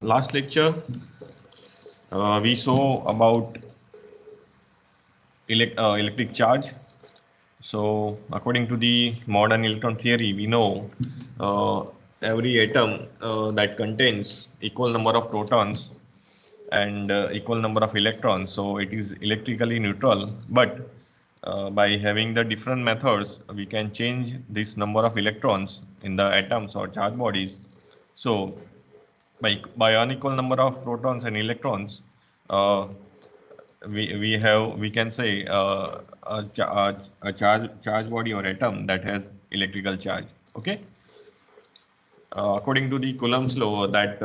Last lecture, we saw about electric charge. So, according to the modern electron theory, we know uh, every atom that contains equal number of protons and equal number of electrons. So, it is electrically neutral. But by having the different methods, we can change this number of electrons in the atoms or charge bodies. So, by unequal number of protons and electrons, uh, we can say a charge body or atom that has electrical charge. Okay, according to the Coulomb's law that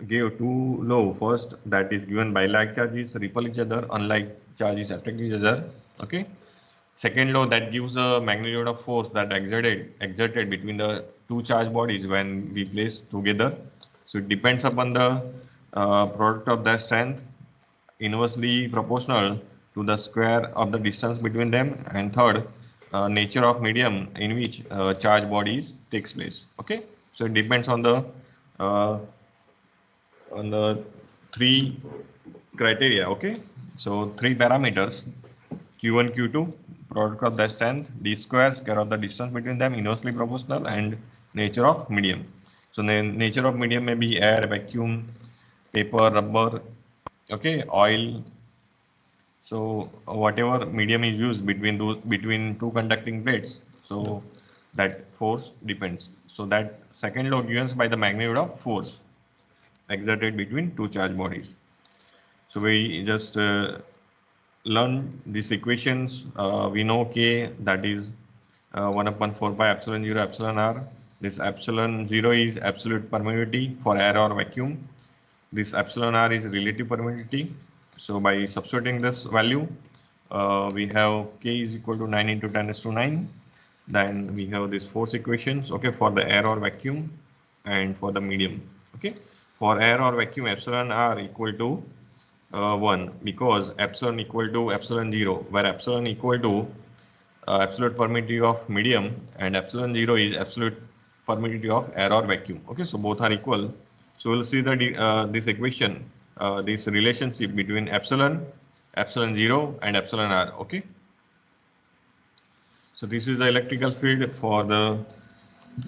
gave two law. First, that is given by like charges repel each other, unlike charges attract each other. Okay. Second law that gives the magnitude of force that exerted between the two charge bodies when we place together. So it depends upon the product of their strength, inversely proportional to the square of the distance between them. And third, nature of medium in which charge bodies takes place. Okay, so it depends uh, on the three criteria. Okay, so three parameters: q1, q2, product of the strength, d square, square of the distance between them, inversely proportional, and nature of medium. So the nature of medium may be air, vacuum, paper, rubber, okay, oil. So whatever medium is used between two conducting plates, so that force depends. So that second law given by the magnitude of force exerted between two charge bodies. So we just learn these equations. We know K, that is 1 upon 4 pi epsilon 0 epsilon r. This epsilon 0 is absolute permeability for air or vacuum. This epsilon r is relative permeability. So by substituting this value, we have K is equal to 9 into 10 raised to 9. Then we have these force equations, okay, for the air or vacuum and for the medium. Okay, for air or vacuum, epsilon r equal to 1, because epsilon equal to epsilon 0, where epsilon equal to absolute permittivity of medium and epsilon 0 is absolute permittivity of air or vacuum. Okay, so both are equal. So we'll see that this equation, this relationship between epsilon 0 and epsilon r. Okay, so this is the electrical field for the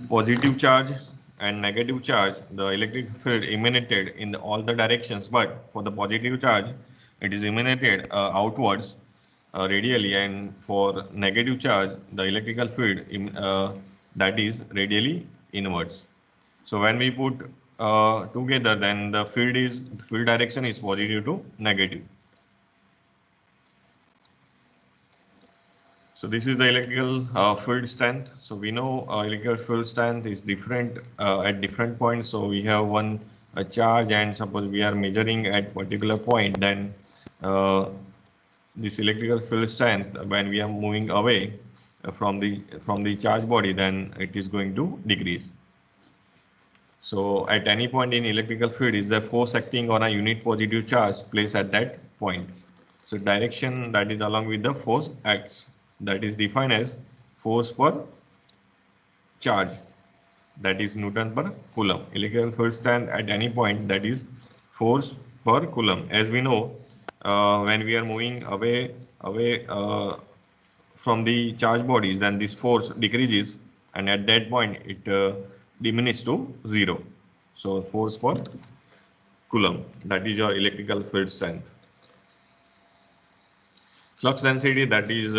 positive charge and negative charge. The electric field emanated in all the directions, but for the positive charge, it is emanated outwards radially, and for negative charge, the electrical field that is radially inwards. So when we put together, then the field direction is positive to negative. So this is the electrical field strength. So we know electrical field strength is different at different points. So we have one a charge, and suppose we are measuring at particular point, then uh, this electrical field strength, when we are moving away from the charge body, then it is going to decrease. So at any point in electrical field is the force acting on a unit positive charge placed at that point. So direction that is along with the force acts, that is defined as force per charge, that is Newton per Coulomb. Electrical field stand at any point, that is force per Coulomb. As we know, when we are moving away from the charge bodies, then this force decreases, and at that point it diminishes to 0. So force per Coulomb, that is your electrical field strength. Flux density, that is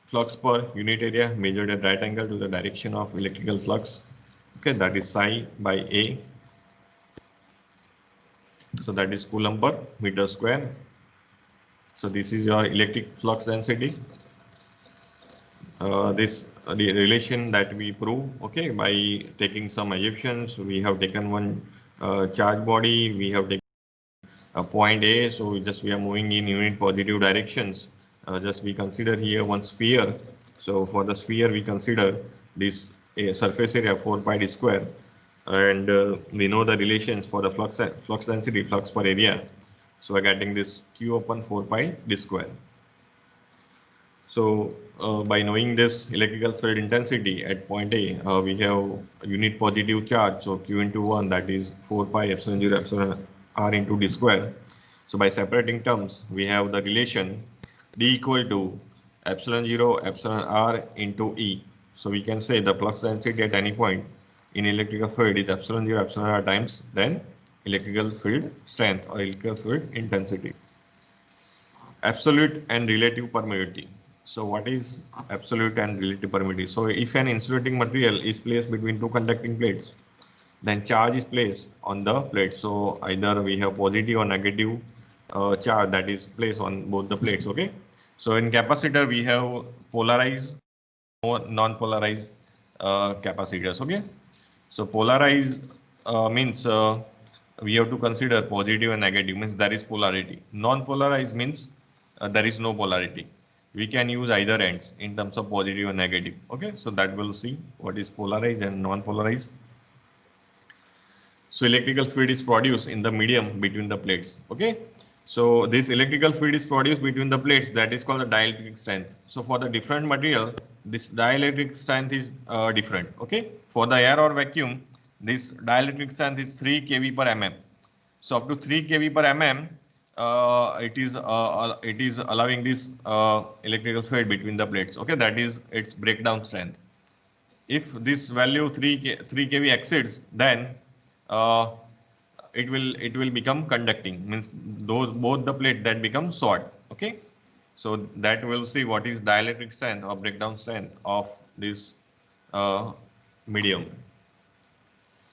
flux per unit area measured at right angle to the direction of electrical flux. Okay, that is psi by A. So that is Coulomb per meter square. So this is your electric flux density. This the relation that we prove, okay, by taking some assumptions. We have taken one charge body, we have taken a point A, so we are moving in unit positive directions. Just we consider here one sphere. So for the sphere, we consider this surface area 4 pi d square, and we know the relations for the flux density, flux per area. So we're getting this q upon 4 pi d square. So by knowing this electrical field intensity at point A, we have unit positive charge. So Q into 1, that is 4 pi epsilon 0 epsilon r into d square. So by separating terms, we have the relation d equal to epsilon 0 epsilon r into E. So we can say the flux density at any point in electrical field is epsilon 0 epsilon r times then electrical field strength or electrical field intensity. Absolute and relative permittivity. So what is absolute and relative permittivity? So if an insulating material is placed between two conducting plates, then charge is placed on the plate. So either we have positive or negative charge that is placed on both the plates. Okay. So in capacitor we have polarized or non-polarized capacitors. Okay. So polarized means we have to consider positive and negative, means there is polarity. Non-polarized means there is no polarity. We can use either ends in terms of positive and negative. Okay, so that we'll see what is polarized and non-polarized. So electrical field is produced in the medium between the plates. Okay. So this electrical field is produced between the plates, that is called the dielectric strength. So for the different material, this dielectric strength is different. Okay. For the air or vacuum, this dielectric strength is 3 kV per mm. So up to 3 kV per mm, it is allowing this electrical field between the plates. Okay, that is its breakdown strength. If this value 3 kV exceeds, then uh, it will become conducting, means those both the plate that become short. Okay, so that will see what is dielectric strength or breakdown strength of this uh, medium.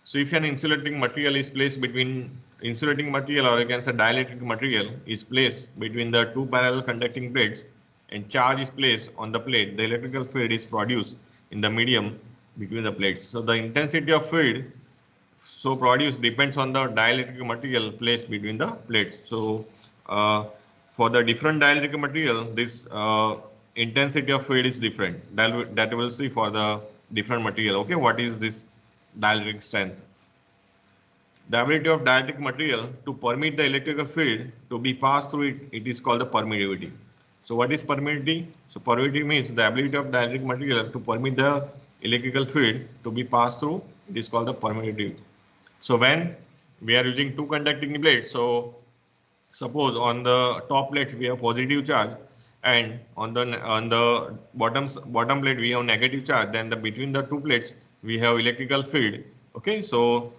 So if an insulating material is placed between insulating material, or you can say dielectric material is placed between the two parallel conducting plates and charge is placed on the plate, the electrical field is produced in the medium between the plates. So the intensity of field so produced depends on the dielectric material placed between the plates. So uh, for the different dielectric material, this intensity of field is different. That will see for the different material. Okay, what is this dielectric strength? The ability of dielectric material to permit the electrical field to be passed through it, it is called the permittivity. So what is permittivity? So permittivity means the ability of dielectric material to permit the electrical field to be passed through, it is called the permittivity. So when we are using two conducting plates, so suppose on the top plate we have positive charge, and on the bottom plate we have negative charge. Then between the two plates we have electrical field. Okay, so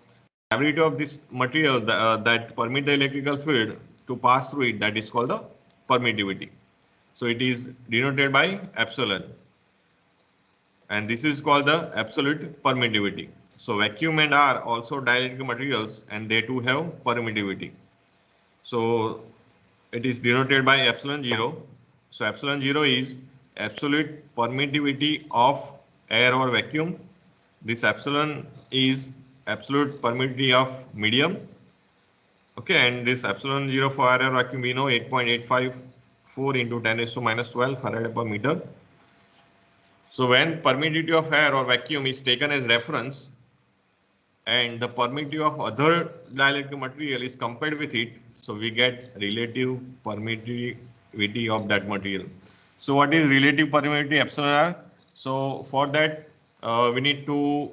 ability of this material that permit the electrical field to pass through it, that is called the permittivity. So it is denoted by epsilon, and this is called the absolute permittivity. So vacuum and are also dielectric materials, and they too have permittivity. So it is denoted by epsilon 0. So epsilon 0 is absolute permittivity of air or vacuum. This epsilon is absolute permittivity of medium. Okay, and this epsilon 0 for air or vacuum, we know 8.854 into 10 raised to minus 12 farad per meter. So when permittivity of air or vacuum is taken as reference, and the permittivity of other dielectric material is compared with it, so we get relative permittivity of that material. So what is relative permittivity epsilon r? So for that we need to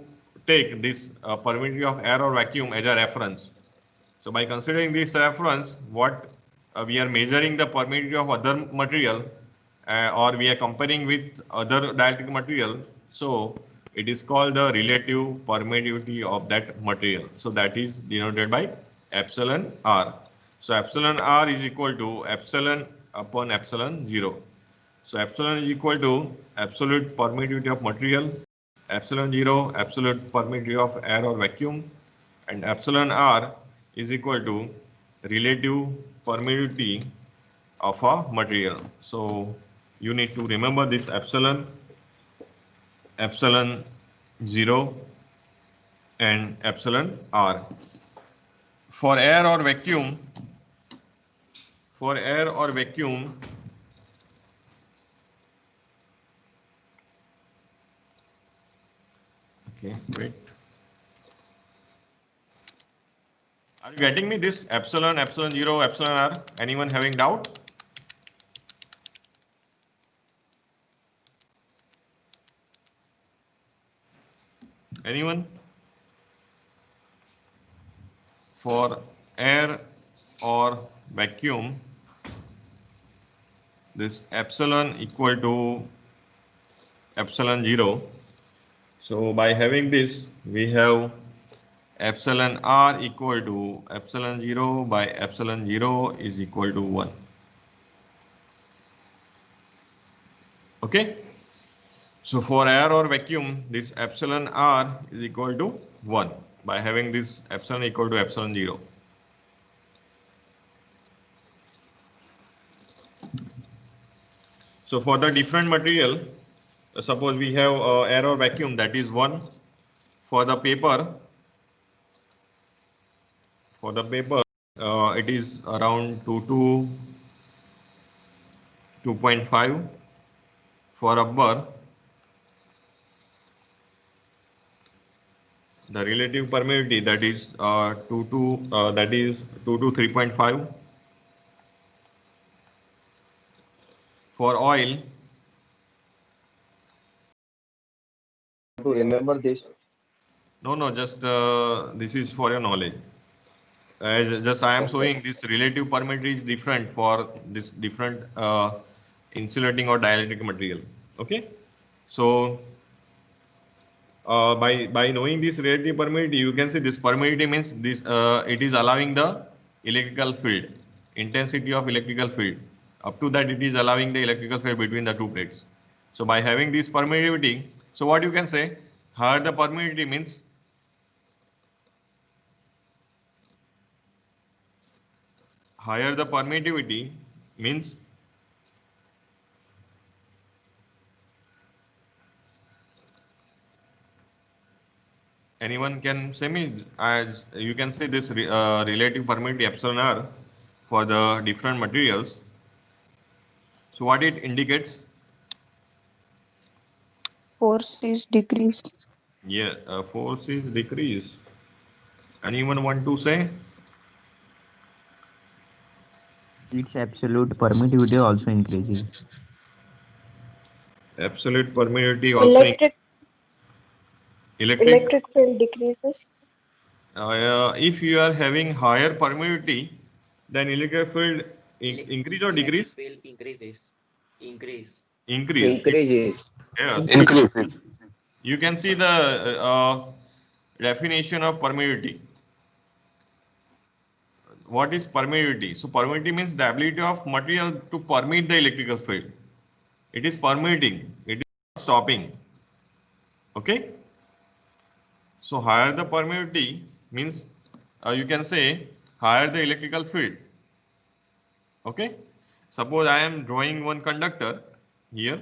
take this permittivity of air or vacuum as a reference. So by considering this reference, what we are measuring the permittivity of other material, or we are comparing with other dielectric material. So it is called the relative permittivity of that material. So that is denoted by epsilon r. So epsilon r is equal to epsilon upon epsilon 0. So epsilon is equal to absolute permittivity of material, epsilon 0 absolute permittivity of air or vacuum, and epsilon r is equal to relative permittivity of a material. So you need to remember this epsilon, epsilon 0 and epsilon r. For air or vacuum, for air or vacuum, okay, wait. Are you getting me this epsilon, epsilon 0, epsilon r? Anyone having doubt? Anyone? For air or vacuum, this epsilon equal to epsilon 0. So by having this, we have epsilon r equal to epsilon 0 by epsilon 0 is equal to 1. Okay. So for air or vacuum, this epsilon r is equal to 1 by having this epsilon equal to epsilon 0. So for the different material, suppose we have air or vacuum, that is 1. For the paper, it is around 2 to 2.5. For rubber, the relative permeability, that is 2 to 3.5. For oil, To remember this. no, just this is for your knowledge. As just I am Okay. showing, this relative permeability is different for this different insulating or dielectric material. Okay, so by knowing this relative permeability, you can say this permeability means this it is allowing the electrical field, intensity of electrical field. Up to that, it is allowing the electrical field between the two plates. So by having this permeability, so what you can say, higher the permeability means higher the permittivity means anyone can say me, as you can say this relative permittivity epsilon r for the different materials. So what it indicates? Force is decreased. Yeah, force is decrease. Anyone want to say? Its absolute permittivity also increases. Absolute permittivity also Electric electric. electric field decreases. If you are having higher permittivity, then electric field increase or Electric decrease? field increases. Increase. Increase. Increases. Yes. Increases. You can see the definition of permittivity. What is permittivity? So permittivity means the ability of material to permit the electrical field. It is permitting. It is not stopping. Okay. So higher the permittivity means you can say higher the electrical field. Okay. Suppose I am drawing one conductor here.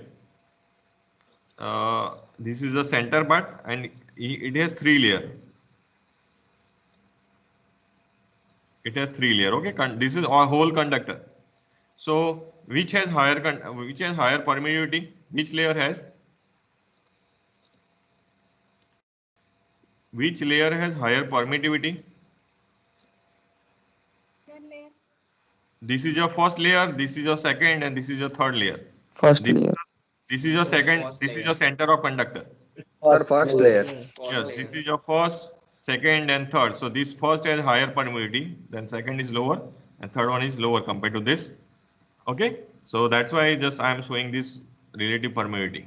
This is the center part and it has 3 layers. It has 3 layers. Okay. This is our whole conductor. So which has higher permittivity? Which layer has? Which layer has higher permittivity? This is your first layer, this is your second, and this is your third layer. First This layer. this is your second, First this is layer. your center of conductor. Our first layer. First Yes, layer. this is your first, second, and third. So this first has higher permittivity, then second is lower, and third one is lower compared to this. Okay, so that's why just I am showing this relative permittivity.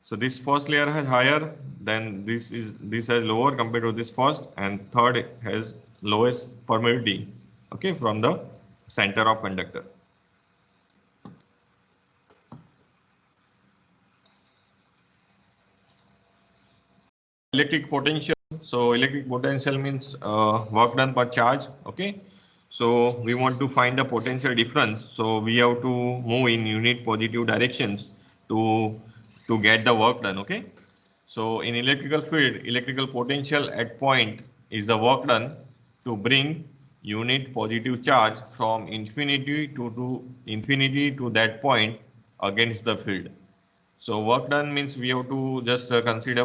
So this first layer has higher, then this has lower compared to this first, and third has lowest permittivity. Okay, from the center of conductor. Electric potential. So electric potential means work done per charge. Okay. So we want to find the potential difference. So we have to move in unit positive directions to get the work done. Okay. So in electrical field, electrical potential at point is the work done to bring unit positive charge from infinity to infinity to that point against the field. So work done means we have to just consider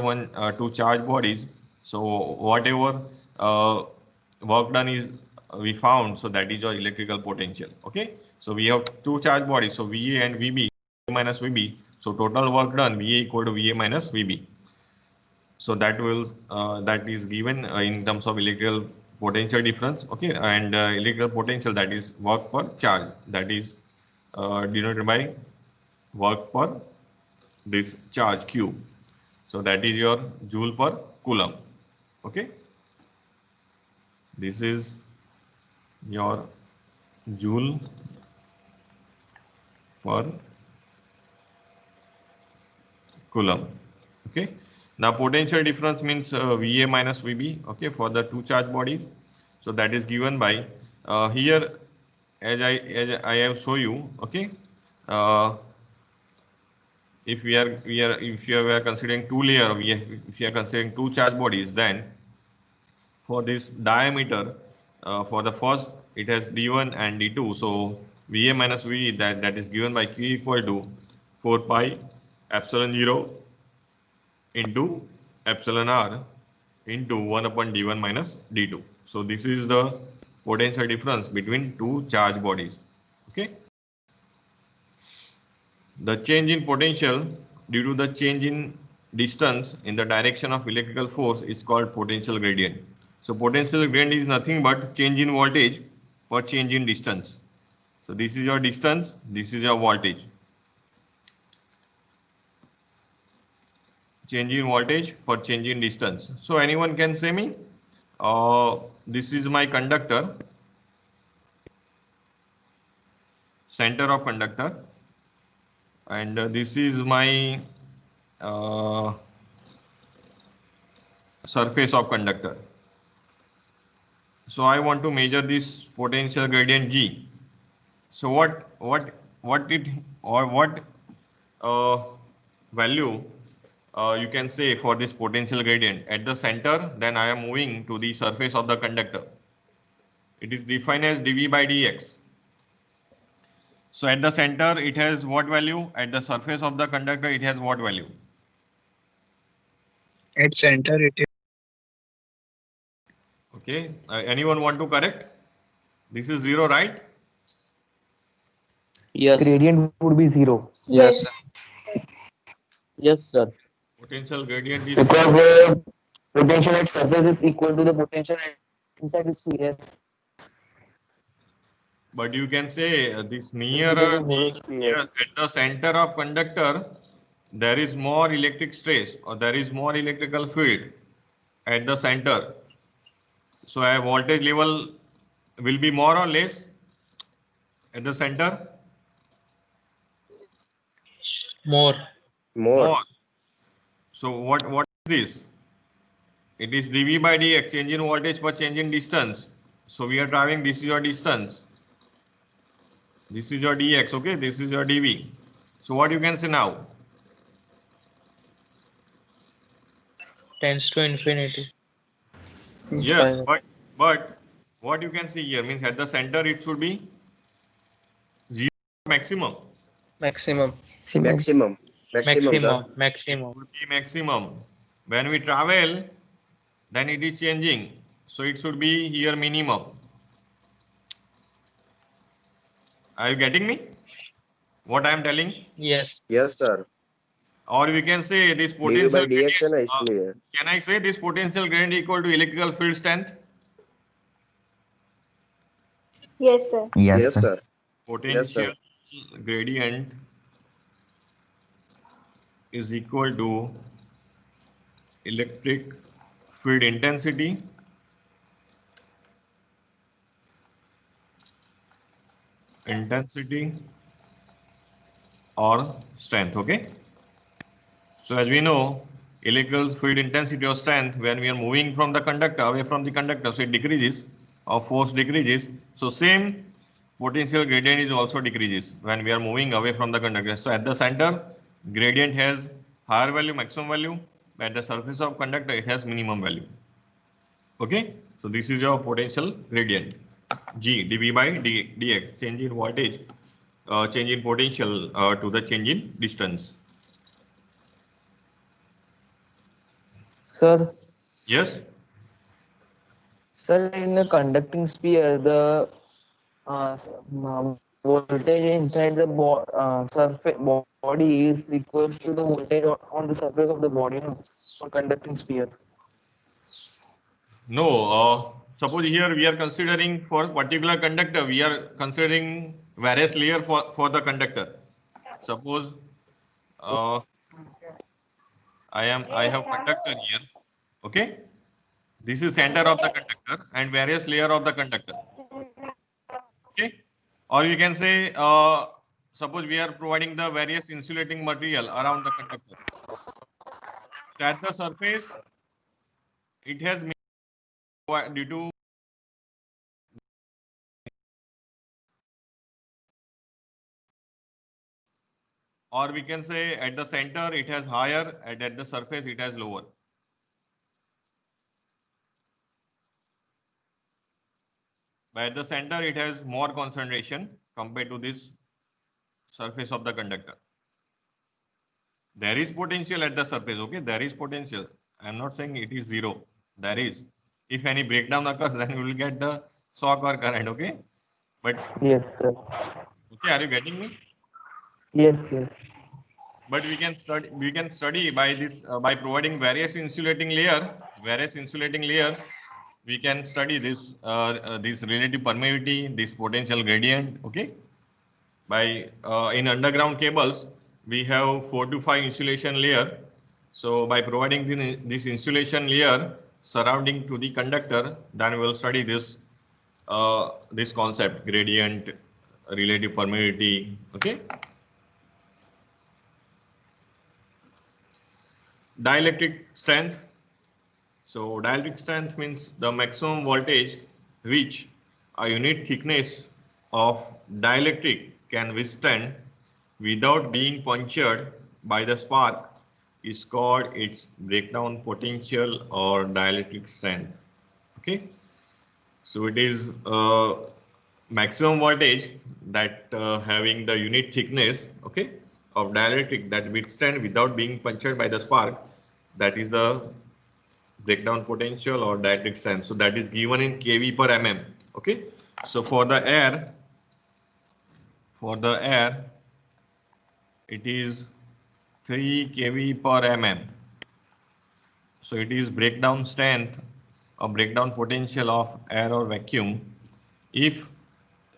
two charge bodies. So whatever work done is we found, so that is your electrical potential. Okay. So we have two charge bodies. So VA and VB minus VB. So total work done VA equal to VA minus VB. So that is given in terms of electrical potential difference, okay, and electrical potential, that is work per charge, that is denoted by work per this charge Q. So that is your joule per coulomb. Okay, this is your joule per coulomb. Okay, now potential difference means VA minus VB, okay, for the two charge bodies. So that is given by here, as I have show you, okay. If you are considering two layer, if you are considering two charge bodies, then for this diameter, for the first it has d1 and d2. So VA minus V, that is given by Q equal to 4 pi epsilon 0 into epsilon r into 1 upon d1 minus d2. So this is the potential difference between two charge bodies. Okay. The change in potential due to the change in distance in the direction of electrical force is called potential gradient. So potential gradient is nothing but change in voltage per change in distance. So this is your distance, this is your voltage. Change in voltage per change in distance. So anyone can say me, this is my conductor, center of conductor, and this is my surface of conductor. So I want to measure this potential gradient G. So what value you can say for this potential gradient at the center? Then I am moving to the surface of the conductor. It is defined as dV by dx. So at the center it has what value? At the surface of the conductor it has what value? At center it is Okay, anyone want to correct? This is 0, right? Yes. Gradient would be 0. Yes. Yes, sir. Potential gradient is Because potential at surface is equal to the potential inside the sphere. but you can say this nearer Very the hollow sphere. at the center of conductor there is more electric stress or there is more electrical field at the center. So a voltage level will be more or less at the center? more. More. More. So what is this? It is dV by dx, change in voltage per change in distance. So we are driving, this is your distance. This is your dx, okay? This is your dV. So what you can say now? Tends to infinity. Yes, but what you can see here means at the center it should be 0 maximum. Maximum. Maximum. Maximum, sir. Maximum. It should be maximum. When we travel, then it is changing. So it should be here minimum. Are you getting me? What I am telling? Yes. Yes, sir. Or we can say this dV potential by dx gradient, is clear. can I say this potential gradient equal to electrical field strength? Yes, sir. Yes, Yes, sir. sir. Potential gradient is equal to electric field intensity or strength. Okay. So as we know, electrical field intensity or strength, when we are moving from the conductor away from the conductor, so it decreases or force decreases. So same potential gradient is also decreases when we are moving away from the conductor. So at the center, gradient has higher value, maximum value. At the surface of conductor, it has minimum value. Okay. So this is your potential gradient. G dV by dx, change in voltage, change in potential to the change in distance. Sir, Yes. sir, in a conducting sphere, the voltage inside the surface body is equal to the voltage on the surface of the body. No? for conducting spheres. No, suppose here we are considering for particular conductor, we are considering various layer for the conductor. Suppose I have conductor here. Okay. This is center of the conductor and various layer of the conductor. Okay. Or you can say, suppose we are providing the various insulating material around the conductor. So at the surface, it has due to or we can say at the center it has higher and at the surface it has lower. But at the center it has more concentration compared to this surface of the conductor. There is potential at the surface, okay? There is potential. I am not saying it is zero. There is. If any breakdown occurs, then we will get the shock or current, okay? But Yes, sir. okay, are you getting me? Yes, yes. But we can study by this by providing various insulating layers. We can study this this relative permeability, this potential gradient, okay? By in underground cables, we have 4 to 5 insulation layer. So by providing this insulation layer surrounding to the conductor, then we will study this this concept, gradient, relative permeability, okay? Dielectric strength. So dielectric strength means the maximum voltage which a unit thickness of dielectric can withstand without being punctured by the spark is called its breakdown potential or dielectric strength. Okay. So it is maximum voltage that having the unit thickness, okay, of dielectric that withstand without being punctured by the spark, that is the breakdown potential or dielectric strength. So that is given in kV per mm. Okay. So for the air, it is 3 kV per mm. So it is breakdown strength or breakdown potential of air or vacuum. If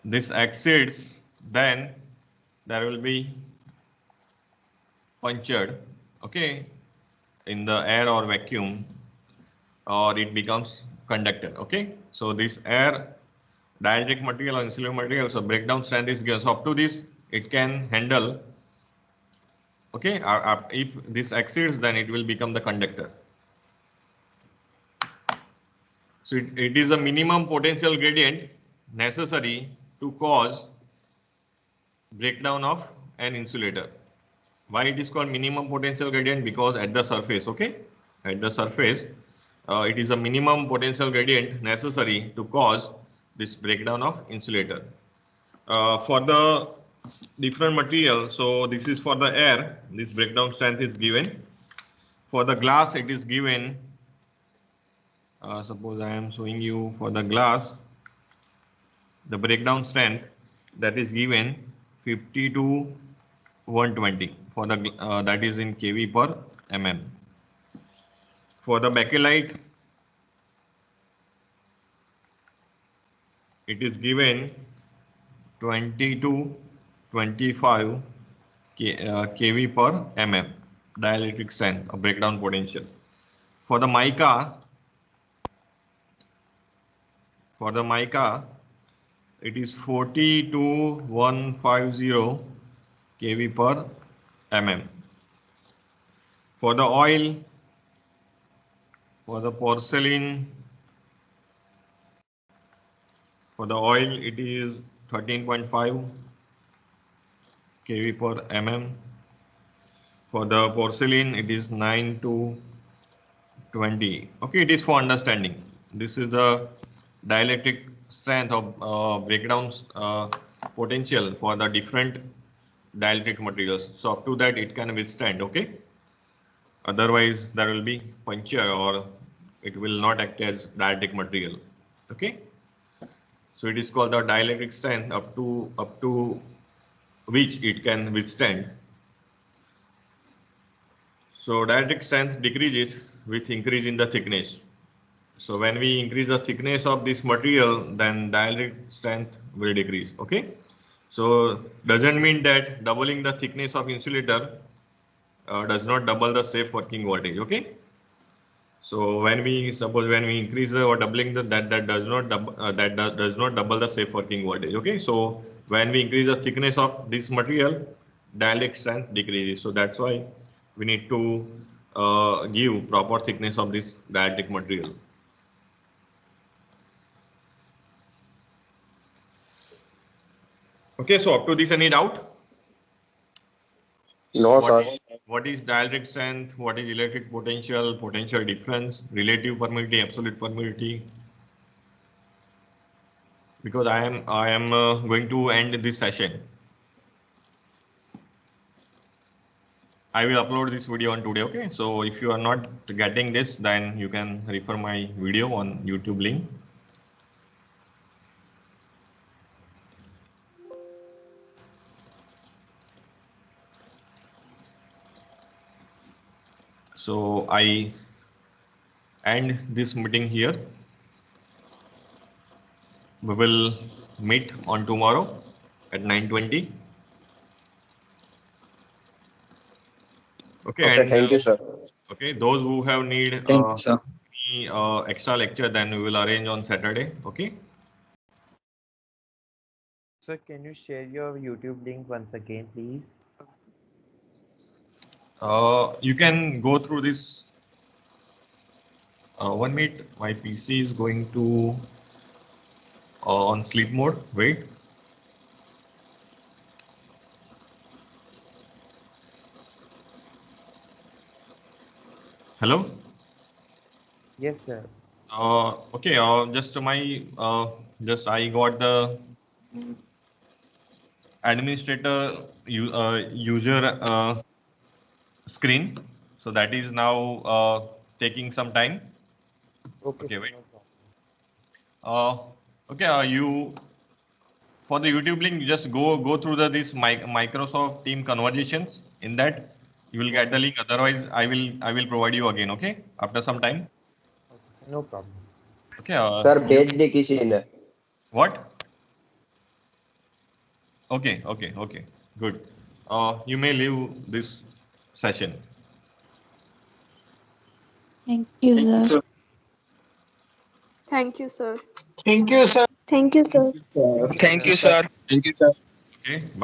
this exceeds, then there will be punctured, okay, in the air or vacuum, or it becomes conductor, okay. So this air, dielectric material or insulating material, so breakdown strength is given. So up to this, it can handle, okay. If this exceeds, then it will become the conductor. So it is a minimum potential gradient necessary to cause breakdown of an insulator. Why it is called minimum potential gradient? Because at the surface, okay, at the surface, it is a minimum potential gradient necessary to cause this breakdown of insulator. For the different material, so this is for the air, this breakdown strength is given. For the glass, it is given. Suppose I am showing you for the glass, the breakdown strength that is given 50 to 120 for the that is in kV per mm. For the bakelite, it is given 20 to 25 kV per mm dielectric strength or breakdown potential. For the mica, it is 40 to 150 kV per mm. For the oil, for the porcelain, it is 13.5 kV per mm. For the porcelain, it is 9 to 20. Okay, it is for understanding. This is the dielectric strength of breakdown potential for the different dielectric materials. So up to that, it can withstand. Okay. Otherwise, there will be puncture or it will not act as dielectric material. Okay. So it is called the dielectric strength up to which it can withstand. So dielectric strength decreases with increase in the thickness. So when we increase the thickness of this material, then dielectric strength will decrease. Okay. So doesn't mean that doubling the thickness of insulator does not double the safe working voltage. Okay. So when we increase or doubling that does not does not double the safe working voltage. Okay. So when we increase the thickness of this material, dielectric strength decreases. So that's why we need to give proper thickness of this dielectric material. Okay, so up to this, any doubt? No, sir. What is dielectric strength? What is electric potential? Potential difference? Relative permittivity? Absolute permittivity? Because I am going to end this session. I will upload this video on today. Okay, so if you are not getting this, then you can refer my video on YouTube link. So I end this meeting here. We will meet on tomorrow at 9:20. Okay, Okay, and thank you, sir. okay, those who have need Thank you, sir. any extra lecture, then we will arrange on Saturday. Okay. Sir, can you share your YouTube link once again, please? You can go through this. 1 minute. My PC is going to on sleep mode. Wait. Hello. Yes, sir. Okay. Just just I got the administrator user screen. So that is now taking some time. Okay, Okay, sir, wait. no problem. Okay, you for the YouTube link, you just go through this Microsoft Team conversations. In that, you will get the link. Otherwise, I will provide you again. Okay, after some time. Okay, no problem. Okay. Sir भेज दे किसी ने. What? Okay. Okay. Good. You may leave this session. Thank you, sir. Thank you, sir. Thank you, sir. Thank you, sir. Okay. Bye.